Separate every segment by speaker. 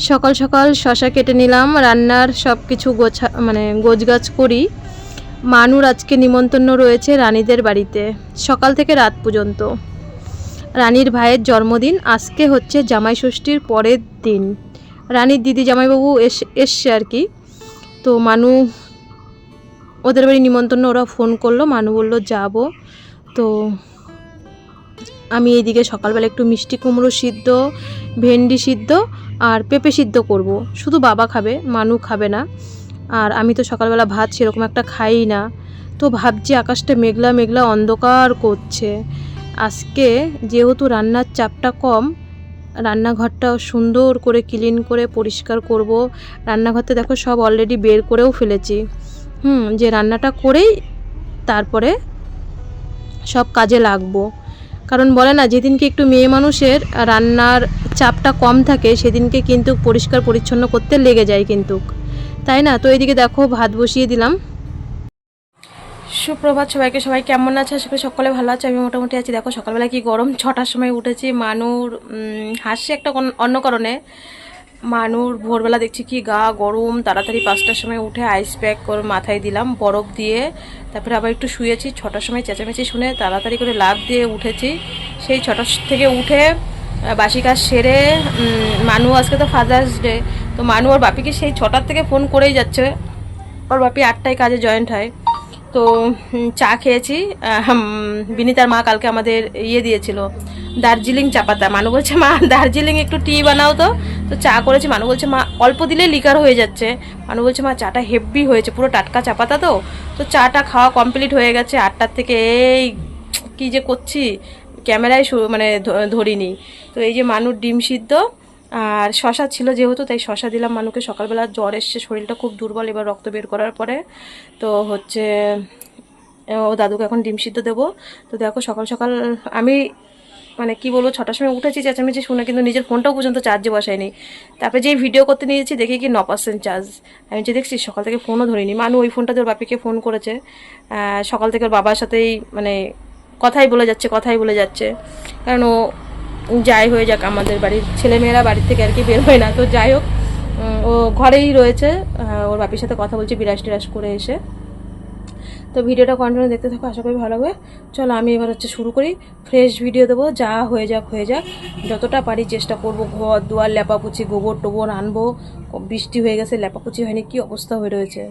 Speaker 1: সকাল সকাল শশা কেটে নিলাম, রান্নার সব কিছু গোছগাছ করি। মানুর আজকে নিমন্ত্রণ রয়েছে রানীদের বাড়িতে, সকাল থেকে রাত পর্যন্ত। রানীর ভাইয়ের জন্মদিন, আজকে হচ্ছে জামাই ষষ্ঠীর পরের দিন। রানীর দিদি জামাইবাবু এসছে আর কি। তো মানু ওদের বাড়ি নিমন্ত্রণ, ওরা ফোন করলো, মানু বললো যাব। তো আমি এইদিকে সকালবেলা একটু মিষ্টি কুমড়ো সিদ্ধ, ভেন্ডি সিদ্ধ আর পেঁপে সিদ্ধ করব। শুধু বাবা খাবে, মানু খাবে না। আর আমি তো সকালবেলা ভাত সেরকম একটা খাই না। তো ভাবছি আকাশটা মেঘলা মেঘলা অন্ধকার করছে। আজকে যেহেতু রান্নার চাপটা কম, রান্নাঘরটা সুন্দর করে ক্লিন করে পরিষ্কার করব। রান্নাঘরটা দেখো সব অলরেডি বের করেও ফেলেছি। যে রান্নাটা করেই তারপরে সব কাজে লাগবো। কারণ বলে না, যেদিনকে একটু মেয়ে মানুষের রান্নার চাপটা কম থাকে সেদিনকে কিন্তু পরিষ্কার পরিচ্ছন্ন করতে লেগে যায় কিন্তু, তাই না? তো এইদিকে দেখো ভাত বসিয়ে দিলাম। সুপ্রভাত সবাইকে, সবাই কেমন আছে? আশা করি সকলে ভালো আছে, আমি মোটামুটি আছি। দেখো সকালবেলা কি গরম, 6টার সময় উঠেছি। মানুর হাসছে একটা অন্য কারণে। মানুর ভোরবেলা দেখছি কি গা গরম, তাড়াতাড়ি 5টার সময় উঠে আইস প্যাক করে মাথায় দিলাম বরফ দিয়ে। তারপরে আবার একটু শুয়েছি, 6টার সময় চেঁচামেচি শুনে তাড়াতাড়ি করে লাফ দিয়ে উঠেছি। সেই 6টা থেকে উঠে বাসি কাজ সেরে, মানু আজকে তো ফাদার্স ডে, তো মানু ওর বাপিকে সেই 6টার থেকে ফোন করেই যাচ্ছে। ওর বাপি 8টায় কাজে জয়েন্ট হয়। তো চা খেয়েছি। বিনীতার মা কালকে আমাদের দিয়েছিল দার্জিলিং চা পাতা। মানু বলছে মা দার্জিলিং একটু টি বানাও তো। তো চা করেছি, মানু বলছে মা অল্প দিলে লিকার হয়ে যাচ্ছে। মানু বলছে মা চাটা হেভি হয়েছে, পুরো টাটকা চা পাতা তো। তো চাটা খাওয়া কমপ্লিট হয়ে গেছে। 8টার থেকে এই কী যে করছি, ক্যামেরায় ধরিনি। তো এই যে মানুর ডিম সিদ্ধ আর শশা ছিল যেহেতু, তাই শশা দিলাম মানুকে। সকালবেলা জ্বর এসছে, শরীরটা খুব দুর্বল এবার রক্ত বের করার পরে। তো হচ্ছে ও দাদুকে এখন ডিম সিদ্ধ দেবো। তো দেখো সকাল সকাল আমি কি বলবো, 6টার সময় উঠেছি চেঁচামেচি শুনে, কিন্তু নিজের ফোনটাও পর্যন্ত চার্জে বসাইনি। তারপরে যেই ভিডিও করতে নিয়েছি দেখি কি 9% চার্জ। আমি যে দেখছি সকাল থেকে ফোনও ধরিনি। মানু ওই ফোনটাতে ওর বাপিকে ফোন করেছে। সকাল থেকে ওর বাবার সাথেই কথাই বলে যাচ্ছে। কারণ ও যাই হয়ে যাক, আমাদের বাড়ির ছেলেমেয়েরা বাড়ির থেকে আর কি বের হয় না। তো যাই হোক, ও ঘরেই রয়েছে, ওর বাপির সাথে কথা বলছে বিরাজ টিরাজ করে এসে। তো ভিডিওটা কন্টিনিউ দেখতে থাকো, আশা করি ভালো হবে। চলো আমি এবার শুরু করি। ফ্রেশ ভিডিও দেবো, যা হয়ে যাক যতটা পারি চেষ্টা করব। ঘর দুয়ার লেপাপুচি, গোবর টোবর আনবো। বৃষ্টি হয়ে গেছে, লেপাপুচি হয়নি, কি অবস্থা হয়ে রয়েছে।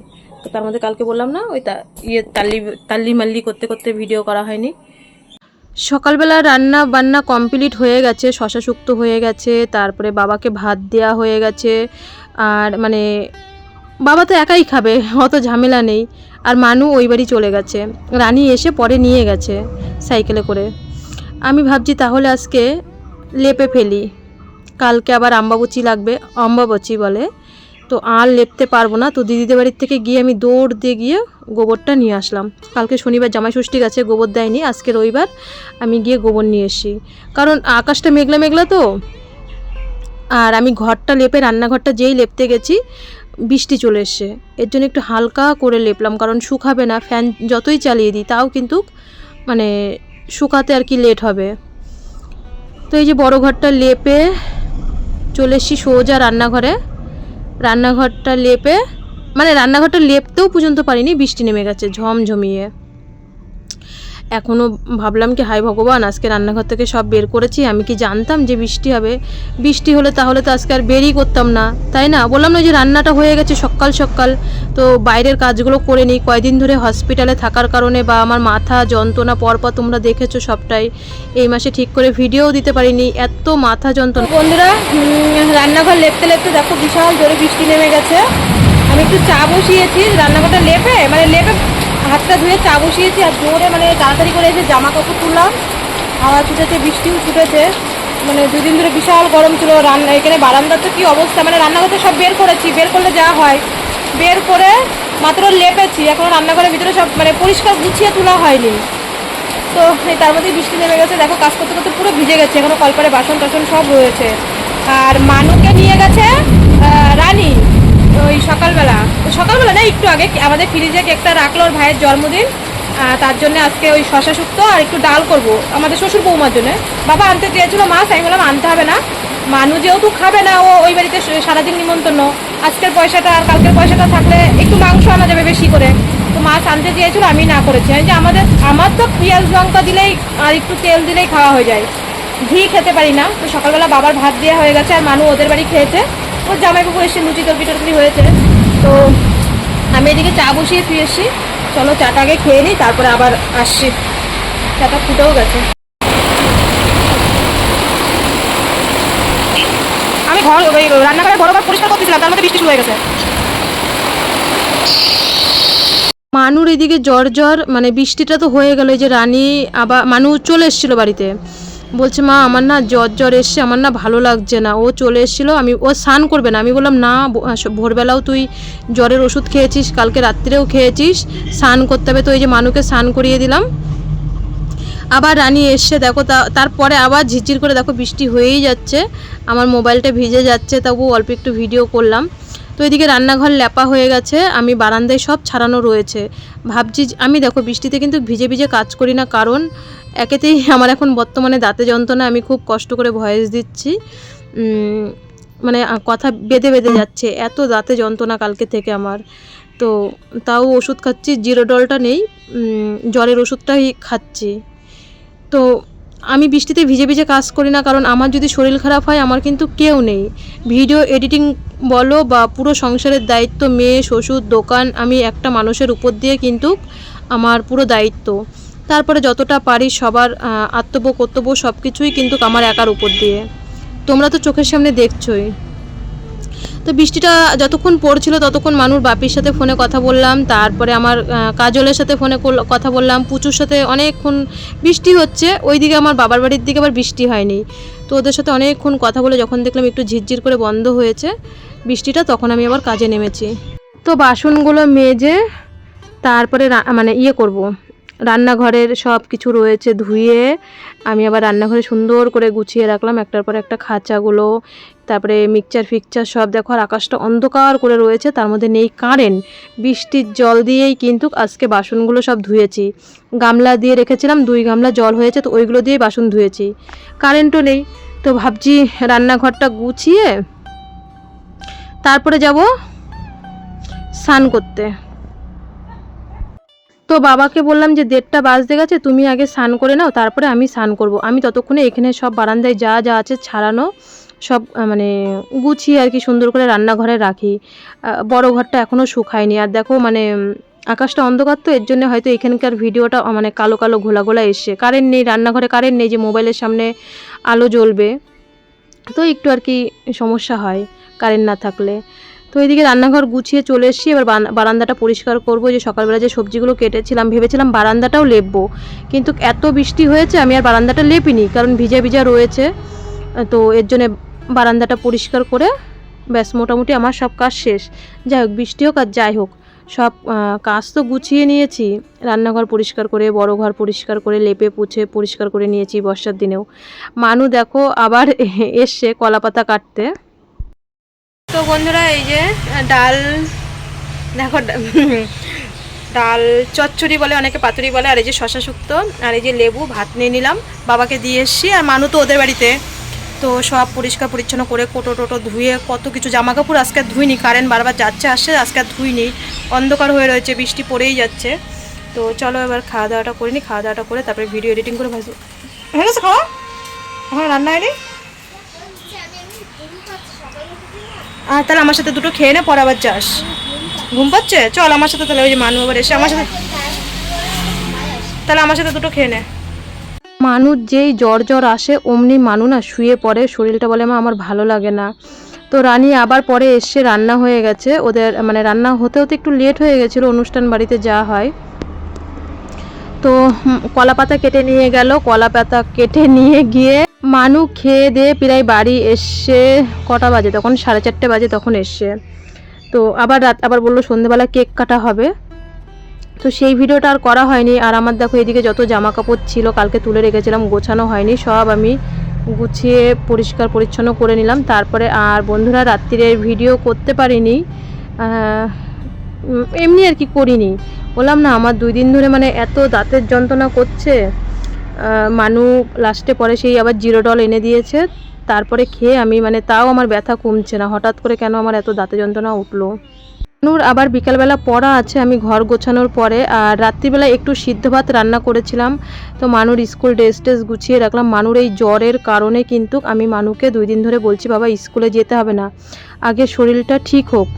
Speaker 1: তো তার মধ্যে কালকে বললাম না, ওই তাল্লি মাল্লি করতে করতে ভিডিও করা হয়নি। সকালবেলা রান্না বান্না কমপ্লিট হয়ে গেছে, শশা শুক্তো হয়ে গেছে, তারপরে বাবাকে ভাত দেওয়া হয়ে গেছে। আর বাবা তো একাই খাবে, অত ঝামেলা নেই। আর মানু ওই বাড়ি চলে গেছে, রানী এসে পরে নিয়ে গেছে সাইকেলে করে। আমি ভাবছি তাহলে আজকে লেপে ফেলি, কালকে আবার অম্বাবচী বলে, তো আর লেপতে পারবো না। তো দিদিদের বাড়ির থেকে গিয়ে আমি দৌড় দিয়ে গিয়ে গোবরটা নিয়ে আসলাম। কালকে শনিবার জামাই ষষ্ঠী গেছে, গোবর দেয়নি। আজকে রবিবার, আমি গিয়ে গোবর নিয়ে এসেছি। কারণ আকাশটা মেঘলা মেঘলা তো। আর আমি ঘরটা লেপে, রান্নাঘরটা যেই লেপতে গেছি বৃষ্টি চলে এসছে, এর জন্য একটু হালকা করে লেপলাম। কারণ শুকাবে না, ফ্যান যতই চালিয়ে দিই তাও কিন্তু শুকাতে আর কি লেট হবে। তো এই যে বড় ঘরটা লেপে চলে এসেছি সোজা রান্নাঘরটা লেপতেও পর্যন্ত পারিনি, বৃষ্টি নেমে গেছে ঝমঝমিয়ে। এখনও ভাবলাম কি হায় ভগবান, আজকে রান্নাঘর থেকে সব বের করেছি, আমি কি জানতাম যে বৃষ্টি হবে? বৃষ্টি হলে তাহলে তো আজকে আর বেরই করতাম না, তাই না? বললাম না যে রান্নাটা হয়ে গেছে সকাল সকাল, তো বাইরের কাজগুলো করে নিই। কয়দিন ধরে হসপিটালে থাকার কারণে বা আমার মাথা যন্ত্রণা পরপর তোমরা দেখেছো সবটাই। এই মাসে ঠিক করে ভিডিও দিতে পারিনি, এত মাথা যন্ত্রণা। বন্ধুরা, রান্নাঘর লেপতে লেপতে দেখো বিশাল জোরে বৃষ্টি নেমে গেছে। আমি একটু চা বসিয়েছি, রান্নাঘরটা লেপে হাতটা ধুয়ে চা বসিয়েছি। আর জোরে তাড়াতাড়ি করে এসে জামা কাপড় তুললাম। হাওয়া ছুটেছে, বৃষ্টিও ছুটেছে। 2 দিন ধরে বিশাল গরম ছিল। এখানে বারান্দার তো কী অবস্থা, রান্নাঘরটা সব বের করেছি, বের করলে যা হয়, বের করে মাত্র লেপেছি। এখনও রান্নাঘরের ভিতরে সব পরিষ্কার গুছিয়ে তোলা হয়নি। তো তার মধ্যেই বৃষ্টি নেমে গেছে। দেখো কাজ করতে করতে পুরো ভিজে গেছে, এখনও কলপারে বাসন টাসন সব রয়েছে। আর মানুকে নিয়ে গেছে রানী ওই সকালবেলা না, একটু আগে আমাদের ফ্রিজে কেকটা রাখলো, ওর ভাইয়ের জন্মদিন। তার জন্য আজকে ওই শশা শুক্তো আর একটু ডাল করব আমাদের শ্বশুর বৌমার জন্য। বাবা আনতে চেয়েছিলো মাছ, আমি বললাম আনতে হবে না, মানু যেহেতু খাবে না, ও ওই বাড়িতে সারাদিন নিমন্ত্রণ, আজকের পয়সাটা আর কালকের পয়সাটা থাকলে একটু মাংস আনা যাবে বেশি করে। তো মাছ আনতে চেয়েছিল, আমি না করেছি। যে আমার তো পেঁয়াজ লঙ্কা দিলেই আর একটু তেল দিলেই খাওয়া হয়ে যায়, ঘি খেতে পারি না। তো সকালবেলা বাবার ভাত দেওয়া হয়ে গেছে, আর মানু ওদের বাড়ি খেয়েছে, ওর জামাইবাবু এসে লুচি তরকারি হয়েছে। তো আমি এদিকে চা বসিয়ে ফিরে এসছি। চলো চাটা আগে খেয়ে নিই, তারপরে আবার আসছি। চাটা ফুটেও গেছে। আমি ঘর রান্নাঘরে বড় ঘর পরিষ্কার করতেছিলাম, তার মধ্যে বৃষ্টি শুরু হয়ে গেছে। মানুর এদিকে জ্বর মানে বৃষ্টিটা তো হয়ে গেল, এই যে রানী আবার মানু চলে এসেছিলো বাড়িতে, বলছে মা আমার না জ্বর এসছে, আমার না ভালো লাগছে না। ও চলে এসেছিলো, ও স্নান করবে না, আমি বললাম না ভোরবেলাও তুই জ্বরের ওষুধ খেয়েছিস, কালকে রাত্রেও খেয়েছিস, স্নান করতে হবে। তো এই যে মানুকে স্নান করিয়ে দিলাম। আবার রানী এসছে, দেখো তারপরে আবার ঝিরঝির করে দেখো বৃষ্টি হয়েই যাচ্ছে, আমার মোবাইলটা ভিজে যাচ্ছে, তবু অল্প একটু ভিডিও করলাম। তো এদিকে রান্নাঘর ল্যাপা হয়ে গেছে, আমি বারান্দায় সব ছাড়ানো রয়েছে। ভাবছি আমি দেখো বৃষ্টিতে কিন্তু ভিজে ভিজে কাজ করি না, কারণ একেতেই আমার এখন বর্তমানে দাঁতে যন্ত্রণা, আমি খুব কষ্ট করে ভয়েস দিচ্ছি, মানে কথা বেঁধে বেঁধে যাচ্ছে, এত দাঁতে যন্ত্রণা কালকে থেকে আমার। তো তাও ওষুধ খাচ্ছি, জিরোডলটা নেই, জ্বরের ওষুধটাই খাচ্ছি। তো আমি বৃষ্টিতে ভিজে ভিজে কাজ করি না, কারণ আমার যদি শরীর খারাপ হয় আমার কিন্তু কেউ নেই। ভিডিও এডিটিং বলো বা পুরো সংসারের দায়িত্ব, মেয়ে শ্বশুর দোকান, আমি একটা মানুষের উপর দিয়ে কিন্তু আমার পুরো দায়িত্ব। তারপরে যতটা পারি সবার আত্মব কর্তব্য সব কিছুই কিন্তু আমার একার উপর দিয়ে, তোমরা তো চোখের সামনে দেখছোই। তো বৃষ্টিটা যতক্ষণ পড়ছিল ততক্ষণ মানুর বাপির সাথে ফোনে কথা বললাম, তারপরে আমার কাজলের সাথে ফোনে কথা বললাম, পুচুর সাথে অনেকক্ষণ, বৃষ্টি হচ্ছে ওইদিকে, আমার বাবার বাড়ির দিকে আবার বৃষ্টি হয়নি। তো ওদের সাথে অনেকক্ষণ কথা বলে যখন দেখলাম একটু ঝিরঝির করে বন্ধ হয়েছে বৃষ্টিটা, তখন আমি আবার কাজে নেমেছি। তো বাসনগুলো মেজে তারপরে মানে করব, রান্নাঘরের সব কিছু রয়েছে ধুয়ে আমি আবার রান্নাঘরে সুন্দর করে গুছিয়ে রাখলাম, একটার পর একটা খাঁচাগুলো, তারপরে মিক্সচার ফিকচার সব। দেখো আর আকাশটা অন্ধকার করে রয়েছে, তার মধ্যে নেই কারেন্ট, বৃষ্টির জল দিয়েই কিন্তু আজকে বাসনগুলো সব ধুয়েছি। গামলা দিয়ে রেখেছিলাম, 2 গামলা জল হয়েছে, তো ওইগুলো দিয়ে বাসন ধুয়েছি, কারেন্টও নেই। তো ভাবছি রান্নাঘরটা গুছিয়ে তারপরে যাব স্নান করতে। তো বাবাকে বললাম যে 1:30 বাজতে গেছে, তুমি আগে স্নান করে নাও, তারপরে আমি স্নান করব। আমি ততক্ষণে এখানে সব বারান্দায় যা যা আছে ছাড়ানো সব মানে গুছিয়ে আর কি সুন্দর করে রান্নাঘরে রাখি। বড় ঘরটা এখনও শুকায়নি। আর দেখো মানে আকাশটা অন্ধকার, তো এর জন্য হয়তো এখানকার ভিডিওটা মানে কালো কালো ঘোলা ঘোলা এসছে। কারেন্ট নেই, রান্নাঘরে কারেন্ট নেই যে মোবাইলের সামনে আলো জ্বলবে, তো একটু আর কি সমস্যা হয় কারেন্ট না থাকলে। তো এইদিকে রান্নাঘর গুছিয়ে চলে এসেছি, এবার বারান্দাটা পরিষ্কার করব। যে সকালবেলা যে সবজিগুলো কেটেছিলাম, ভেবেছিলাম বারান্দাটাও লেপবো, কিন্তু এত বৃষ্টি হয়েছে আমি আর বারান্দাটা লেপিনি, কারণ ভিজা ভিজা রয়েছে। তো এর জন্য বারান্দাটা পরিষ্কার করে ব্যাস মোটামুটি আমার সব কাজ শেষ। যাই হোক বৃষ্টি হোক আর যাই হোক, সব কাজ তো গুছিয়ে নিয়েছি। রান্নাঘর পরিষ্কার করে, বড় ঘর পরিষ্কার করে, লেপে পুছে পরিষ্কার করে নিয়েছি বর্ষার দিনেও। মানু দেখো আবার এসছে কলা পাতা কাটতে। তো বন্ধুরা এই যে ডাল, দেখো ডাল চচ্চড়ি বলে, অনেকে পাতুরি বলে, আর এই যে শশা শুক্তো, আর এই যে লেবু, ভাত নিয়ে নিলাম, বাবাকে দিয়ে এসছি। আর মানু তো ওদের বাড়িতে, তো সব পরিষ্কার পরিচ্ছন্ন করে কোটো টোটো ধুয়ে, কত কিছু জামা কাপড় আজকে ধুইনি, কারেন্ট বারবার যাচ্ছে আসছে, আজকে ধুইনি, অন্ধকার হয়ে রয়েছে, বৃষ্টি পড়েই যাচ্ছে। তো চলো এবার খাওয়া দাওয়াটা করে নিই, খাওয়া দাওয়াটা করে তারপরে ভিডিও এডিটিং করে ভাজবো। হয়ে গেছে খাওয়া? এখন রান্না হয়নি? আর তাহলে আমার সাথে দুটো খেয়ে নে, পরে আবার যাস। ঘুম পাচ্ছে? চল আমার সাথে তাহলে, ওই যে মানু আবার এসে আমার সাথে, তাহলে আমার সাথে দুটো খেয়ে নে। মানুষ যেই জ্বর আসে অমনি মানু না শুয়ে পড়ে, শরীরটা বলে মা আমার ভালো লাগে না। তো রানী আবার পরে এসে রান্না হয়ে গেছে, ওদের মানে রান্না হতে হতে একটু লেট হয়ে গেছিলো, অনুষ্ঠান বাড়িতে যা হয়। তো কলা পাতা কেটে নিয়ে গেল, কলা পাতা কেটে নিয়ে গিয়ে মানু খেয়ে দিয়ে প্রায় বাড়ি এসে কটা বাজে, তখন 4:30 বাজে তখন এসছে। তো আবার বললো সন্ধ্যেবেলা কেক কাটা হবে, তো সেই ভিডিওটা আর করা হয়নি। আর আমার দেখো এদিকে যত জামা কাপড় ছিল কালকে তুলে রেখেছিলাম, গোছানো হয়নি, সব আমি গুছিয়ে পরিষ্কার পরিচ্ছন্ন করে নিলাম। তারপরে আর বন্ধুরা রাত্রিরের ভিডিও করতে পারিনি, এমনি আর কি করিনি, বললাম না আমার 2 দিন ধরে মানে এত দাঁতের যন্ত্রণা করছে। মানু লাস্টে পরে সেই আবার জিরোডল এনে দিয়েছে, তারপরে খেয়ে আমি মানে তাও আমার ব্যথা কমছে না, হঠাৎ করে কেন আমার এত দাঁতে যন্ত্রণা উঠলো। মানুর আবার বিকালবেলা পড়া আছে, আমি ঘর গোছানোর পরে। আর রাত্রিবেলা একটু সিদ্ধ ভাত রান্না করেছিলাম। তো মানুর স্কুল ড্রেস গুছিয়ে রাখলাম। মানুর এই জ্বরের কারণে কিন্তু আমি মানুকে 2 দিন ধরে বলছি বাবা স্কুলে যেতে হবে না, আগে শরীরটা ঠিক হোক।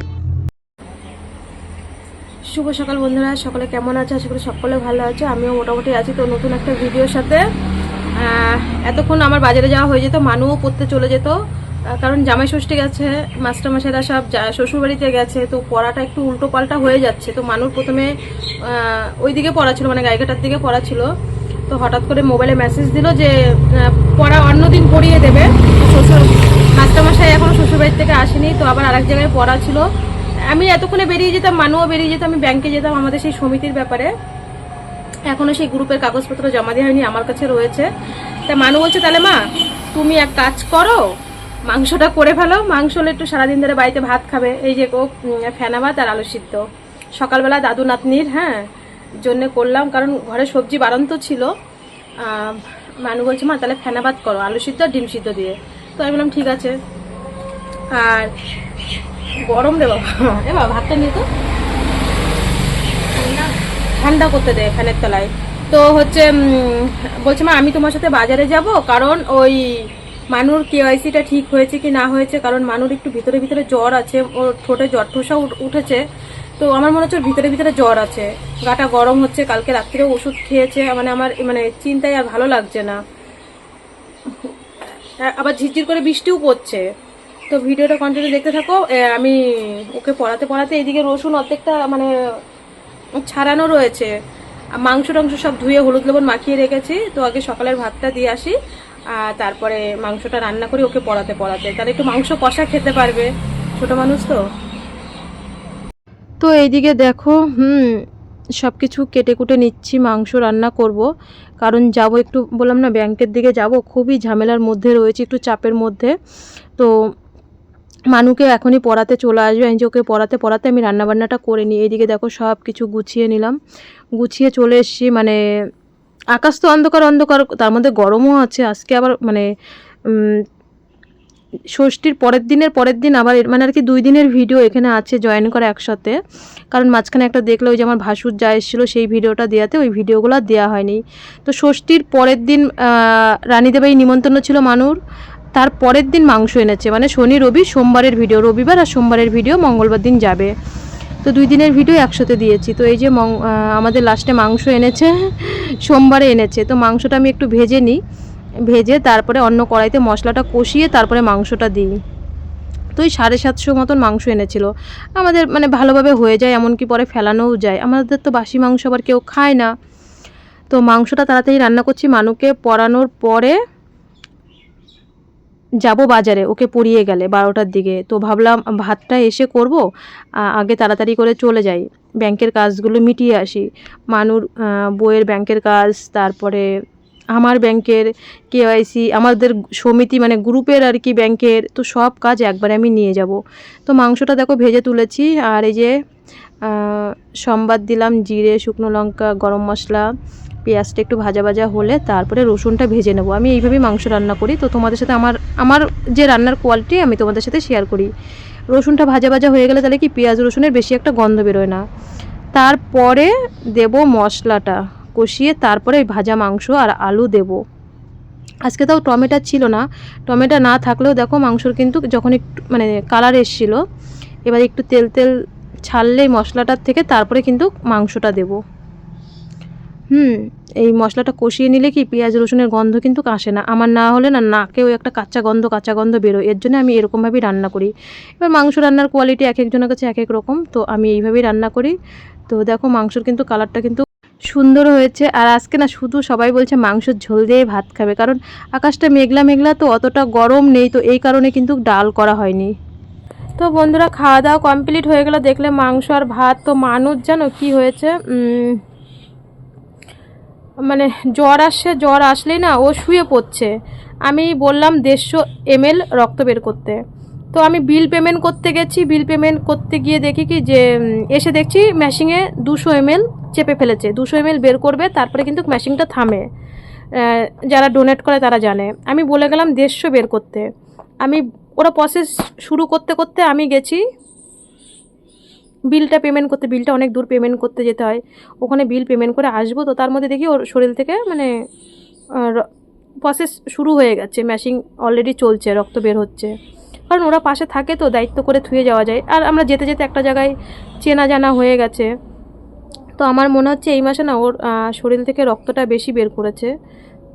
Speaker 1: শুভ সকাল বন্ধুরা, সকলে কেমন আছে? আশা করি সকলে ভালো আছে, আমিও মোটামুটি আছি। তো নতুন একটা ভিডিওর সাথে এতক্ষণ আমার বাজারে যাওয়া হয়ে যেত, মানুও পড়তে চলে যেত, কারণ জামাই ষষ্ঠী গেছে, মাস্টারমশাইরা সব শ্বশুরবাড়িতে গেছে, তো পড়াটা একটু উল্টো পাল্টা হয়ে যাচ্ছে। তো মানুষ প্রথমে ওই দিকে পড়া ছিল, মানে গাইঘাটার দিকে পড়া ছিল। তো হঠাৎ করে মোবাইলে মেসেজ দিল যে পড়া অন্যদিন পড়িয়ে দেবে। শ্বশুর মাস্টারমশাই এখনও শ্বশুরবাড়ি থেকে আসেনি, তো আবার আরেক জায়গায় পড়া ছিল। আমি এতক্ষণে বেরিয়ে যেতাম, মানুও বেরিয়ে যেতাম, আমি ব্যাংকে যেতাম আমাদের সেই সমিতির ব্যাপারে। এখনো সেই গ্রুপের কাগজপত্র জমা দেওয়া হয়নি, আমার কাছে রয়েছে। তা মানু বলছে তাহলে মা তুমি এক কাজ করো, মাংসটা করে ফেলো, মাংস হলে একটু সারাদিন ধরে বাড়িতে ভাত খাবে। এই যে ফেনা ভাত আর আলু সিদ্ধ সকালবেলা দাদু নাতনির জন্য করলাম, কারণ ঘরে সবজি বাড়ন্ত ছিল। মানু বলছে মা তাহলে ফেনা ভাত করো, আলু সিদ্ধ আর ডিম সিদ্ধ দিয়ে। তো আমি বললাম ঠিক আছে। আর গরম রে বাবা, এ বাবা ভাতটা নিয়ে তো ঠান্ডা করতে দেয় ফ্যানের তলায়। তো বলছে মা আমি তোমার সাথে বাজারে যাব, কারণ ওই মানুর কেওয়াইসিটা ঠিক হয়েছে কি না হয়েছে, কারণ মানুর একটু ভিতরে ভিতরে জ্বর আছে, ওর ঠোঁটে জ্বর ঠোসা উঠেছে। তো আমার মনে হচ্ছে ওর ভিতরে ভিতরে জ্বর আছে, গাটা গরম হচ্ছে, কালকে রাত্রিরেও ওষুধ খেয়েছে। মানে আমার চিন্তায় আর ভালো লাগছে না। আবার ঝিরঝির করে বৃষ্টিও পড়ছে। তো ভিডিওটা কন্টিনিউ দেখতে থাকো। আমি ওকে পড়াতে পড়াতে এইদিকে রসুন অর্ধেকটা ছাড়ানো রয়েছে, মাংস টাংস সব ধুয়ে হলুদ লবণ মাখিয়ে রেখেছি। তো আগে সকালের ভাতটা দিয়ে আসি, আর তারপরে মাংসটা রান্না করি ওকে পড়াতে পড়াতে, তাহলে একটু মাংস কষা খেতে পারবে, ছোট মানুষ তো। তো এইদিকে দেখো সব কিছু কেটে কুটে নিচ্ছি, মাংস রান্না করব। কারণ যাব একটু, বললাম না ব্যাংকের দিকে যাব, খুবই ঝামেলার মধ্যে রয়েছে, একটু চাপের মধ্যে। তো মানুকে এখনই পড়াতে চলে আসবে, আমি যে ওকে পড়াতে পড়াতে আমি রান্নাবান্নাটা করে নিই। এইদিকে দেখো সব কিছু গুছিয়ে নিলাম, গুছিয়ে চলে এসেছি। আকাশ তো অন্ধকার অন্ধকার, তার মধ্যে গরমও আছে। আজকে আবার ষষ্ঠীর পরের দিন আবার আর কি 2 দিনের ভিডিও এখানে আছে জয়েন করা একসাথে। কারণ মাঝখানে একটা দেখলে ওই যে আমার ভাসুর যা এসেছিলো সেই ভিডিওটা দেওয়াতে ওই ভিডিওগুলো দেওয়া হয়নি। তো ষষ্ঠীর পরের দিন রানীদেবাই নিমন্ত্রণ ছিল মানুর, তার পরের দিন মাংস এনেছে, মানে শনি রবি সোমবারের ভিডিও, রবিবার আর সোমবারের ভিডিও মঙ্গলবার দিন যাবে। তো 2 দিনের ভিডিও একসাথে দিয়েছি। তো এই যে আমাদের লাস্টে মাংস এনেছে, সোমবারে এনেছে। তো মাংসটা আমি একটু ভেজে নিই, ভেজে তারপরে অন্য কড়াইতে মশলাটা কষিয়ে তারপরে মাংসটা দিই। তো ওই 750 মতন মাংস এনেছিল আমাদের, ভালোভাবে হয়ে যায়, এমনকি পরে ফেলানোও যায়। আমাদের তো বাসি মাংস আবার কেউ খায় না। তো মাংসটা তাড়াতাড়ি রান্না করছি, মানুকে পরানোর পরে যাব বাজারে, ওকে পড়িয়ে গেলে 12টার দিকে। তো ভাবলাম ভাতটা এসে করব, আগে তাড়াতাড়ি করে চলে যাই, ব্যাংকের কাজগুলো মিটিয়ে আসি। মানুর বইয়ের ব্যাংকের কাজ, তারপরে আমার ব্যাংকের কেওয়াইসি, আমাদের সমিতি গ্রুপের আর কি ব্যাংকের, তো সব কাজ একবারে আমি নিয়ে যাব। তো মাংসটা দেখো ভেজে তুলেছি। আর এই যে সম্বাদ দিলাম, জিরে, শুকনো লঙ্কা, গরম মশলা, পেঁয়াজটা একটু ভাজা ভাজা হলে তারপরে রসুনটা ভেজে নেব। আমি এইভাবেই মাংস রান্না করি। তো তোমাদের সাথে আমার যে রান্নার কোয়ালিটি আমি তোমাদের সাথে শেয়ার করি। রসুনটা ভাজা ভাজা হয়ে গেলে তাহলে কি পেঁয়াজ রসুনের বেশি একটা গন্ধ বেরোয় না। তারপরে দেব মশলাটা কষিয়ে, তারপরে ভাজা মাংস আর আলু দেব। আজকে তাও টমেটো ছিল না, টমেটো না থাকলেও দেখো মাংসর কিন্তু যখন একটু কালার এসেছিলো, এবার একটু তেল তেল ছাড়লেই মশলাটার থেকে তারপরে কিন্তু মাংসটা দেব। এই মশলাটা কষিয়ে নিলে কি পেঁয়াজ রসুনের গন্ধ কিন্তু আসে না, আমার না হলে নাকেও একটা কাঁচা গন্ধ বেরোয়। এর জন্য আমি এরকমভাবেই রান্না করি। এবার মাংস রান্নার কোয়ালিটি এক একজনের কাছে এক এক রকম, তো আমি এইভাবেই রান্না করি। তো দেখো মাংসর কিন্তু কালারটা কিন্তু সুন্দর হয়েছে। আর আজকে না শুধু সবাই বলছে মাংসের ঝোল দিয়ে ভাত খাবে, কারণ আকাশটা মেঘলা মেঘলা, তো অতটা গরম নেই, তো এই কারণে কিন্তু ডাল করা হয়নি। তো বন্ধুরা খাওয়া দাওয়া কমপ্লিট হয়ে গেল, দেখলে মাংস আর ভাত। তো মানুষ জানো কি হয়েছে, জ্বর আসলেই না ও শুয়ে পড়ছে। আমি বললাম 150 ml রক্ত বের করতে। তো আমি বিল পেমেন্ট করতে গেছি, বিল পেমেন্ট করতে গিয়ে দেখি কি যে এসে দেখছি মেশিনে 200 ml চেপে ফেলেছে। 200 ml বের করবে, তারপরে কিন্তু মেশিনটা থামে, যারা ডোনেট করে তারা জানে। আমি বলে গেলাম 150 বের করতে। আমি ওরা প্রসেস শুরু করতে করতে আমি গেছি বিলটা পেমেন্ট করতে। বিলটা অনেক দূর পেমেন্ট করতে যেতে হয়, ওখানে বিল পেমেন্ট করে আসবো। তো তার মধ্যে দেখি ওর শরীর থেকে মানে প্রসেস শুরু হয়ে গেছে, ম্যাশিং অলরেডি চলছে, রক্ত বের হচ্ছে। কারণ ওরা পাশে থাকে তো দায়িত্ব করে থুয়ে যাওয়া যায়। আর আমরা যেতে যেতে একটা জায়গায় চেনা জানা হয়ে গেছে। তো আমার মনে হচ্ছে এই মাসে না ওর শরীর থেকে রক্তটা বেশি বের করেছে।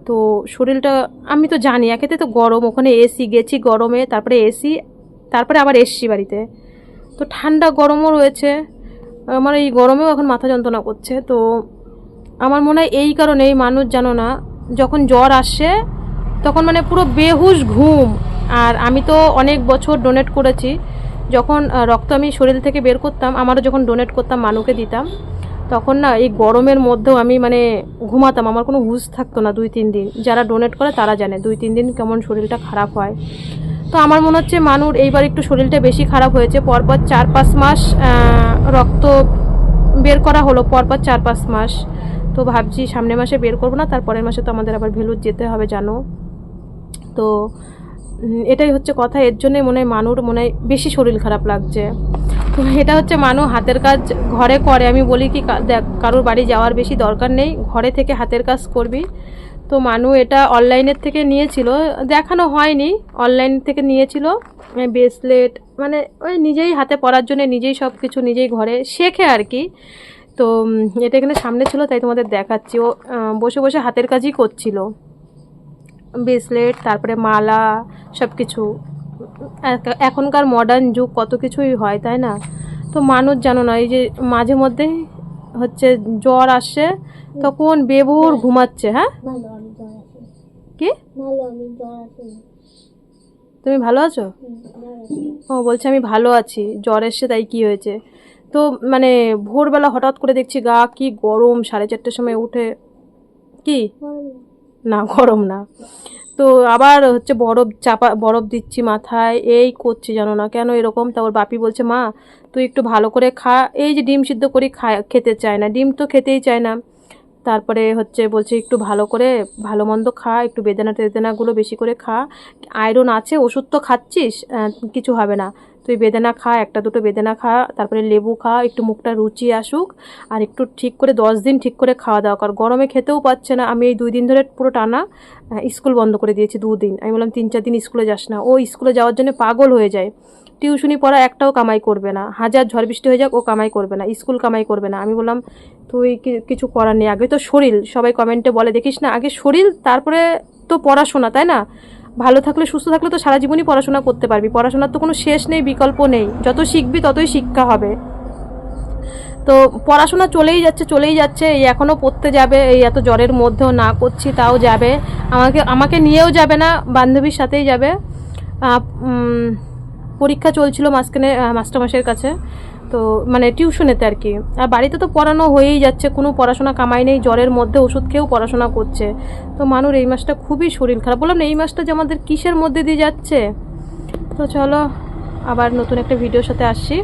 Speaker 1: তো শরীরটা আমি তো জানি, একেতে তো গরম, ওখানে এসি, গেছি গরমে, তারপরে এসি, তারপরে আবার এসছি বাড়িতে, তো ঠান্ডা গরমও রয়েছে। আমার এই গরমেও এখন মাথা যন্ত্রণা করছে। তো আমার মনে হয় এই কারণেই মানুষ জানো না, যখন জ্বর আসে তখন মানে পুরো বেহুশ ঘুম। আর আমি তো অনেক বছর ডোনেট করেছি, যখন রক্ত আমি শরীর থেকে বের করতাম, আমারও যখন ডোনেট করতাম মানুকে দিতাম, তখন না এই গরমের মধ্যেও আমি মানে ঘুমাতাম, আমার কোনো হুঁশ থাকতো না 2-3 দিন। যারা ডোনেট করে তারা জানে 2-3 দিন কেমন শরীরটা খারাপ হয়। তো আমার মনে হচ্ছে মানুর এইবার একটু শরীরটা বেশি খারাপ হয়েছে। পরপর 4-5 মাস রক্ত বের করা হলো, পরপর 4-5 মাস। তো ভাবছি সামনের মাসে বের করবো না, তারপরের মাসে তো আমাদের আবার ভেলুর যেতে হবে জানো। তো এটাই হচ্ছে কথা। এর জন্যই মনে হয় মানুর মনে হয় বেশি শরীর খারাপ লাগছে। তো এটা হচ্ছে মানু হাতের কাজ ঘরে করে। আমি বলি কি দেখ, কারোর বাড়ি যাওয়ার বেশি দরকার নেই, ঘরে থেকে হাতের কাজ করবি। তো মানু এটা অনলাইনের থেকে নিয়েছিল, দেখানো হয়নি, অনলাইন থেকে নিয়েছিল ব্রেসলেট, মানে ওই নিজেই হাতে পরার জন্য নিজেই সব কিছু নিজেই ঘরে শেখে আর কি। তো এটা এখানে সামনে ছিল তাই তোমাদের দেখাচ্ছি। ও বসে বসে হাতের কাজই করছিল, ব্রেসলেট, তারপরে মালা, সব কিছু। এখনকার মডার্ন যুগ, কত কিছুই হয় তাই না। তো মানুষ জানো না, এই যে মাঝে মধ্যে হচ্ছে জ্বর আসে, তখন বেভোর ঘুমাচ্ছে। হ্যাঁ কি তুমি ভালো আছো? ও বলছে আমি ভালো আছি, জ্বর এসছে তাই কি হয়েছে। তো মানে ভোরবেলা হঠাৎ করে দেখছি গা কি গরম, 4:30টার সময় উঠে, কি না গরম না, তো আবার হচ্ছে বরফ দিচ্ছি মাথায়, এই করছি জানো না কেন এরকম। তা ওর বাপি বলছে মা তুই একটু ভালো করে খা, এই যে ডিম সিদ্ধ করি খেতে চায় না, ডিম তো খেতেই চায় না। তারপরে হচ্ছে বলছে একটু ভালো করে ভালো মন্দ খা, একটু বেদানা টেদানাগুলো বেশি করে খা, আয়রন আছে, ওষুধ তো খাচ্ছিস, কিছু হবে না, তুই বেদানা খা, 1-2টো বেদানা খা, তারপরে লেবু খা, একটু মুখটা রুচি আসুক, আর একটু ঠিক করে 10 দিন ঠিক করে খাওয়া দাওয়া কর। গরমে খেতেও পাচ্ছে না। আমি এই 2 দিন ধরে পুরো টানা স্কুল বন্ধ করে দিয়েছি 2 দিন। আমি বললাম 3-4 দিন স্কুলে যাস না। ও স্কুলে যাওয়ার জন্য পাগল হয়ে যায়, টিউশনি পড়া একটাও কামাই করবে না, হাজার ঝড় বৃষ্টি হয়ে যাক ও কামাই করবে না, স্কুল কামাই করবে না। আমি বললাম তুই কিছু করার নেই, আগে তো শরীর, সবাই কমেন্টে বলে দেখিস না, আগে শরীর তারপরে তো পড়াশোনা তাই না। ভালো থাকলে সুস্থ থাকলে তো সারা জীবনই পড়াশোনা করতে পারবি, পড়াশোনার তো কোনো শেষ নেই, বিকল্প নেই, যত শিখবি ততই শিক্ষা হবে। তো পড়াশোনা চলেই যাচ্ছে, এই এখনও পড়তে যাবে, এই এত জ্বরের মধ্যেও না করছি তাও যাবে, আমাকে নিয়েও যাবে না, বান্ধবীর সাথেই যাবে। পরীক্ষা চলছিল মাঝখানে মাস্টারমশাইয়ের কাছে, তো মানে টিউশনেতে আর কি। আর বাড়িতে তো পড়ানো হয়েই যাচ্ছে, কোনো পড়াশোনা কামাই নেই, জ্বরের মধ্যে ওষুধ খেয়েও পড়াশোনা করছে। তো মানুর এই মাসটা খুবই শরীর খারাপ। বললাম না এই মাসটা যে আমাদের কিসের মধ্যে দিয়ে যাচ্ছে। তো চলো আবার নতুন একটা ভিডিওর সাথে আসছি।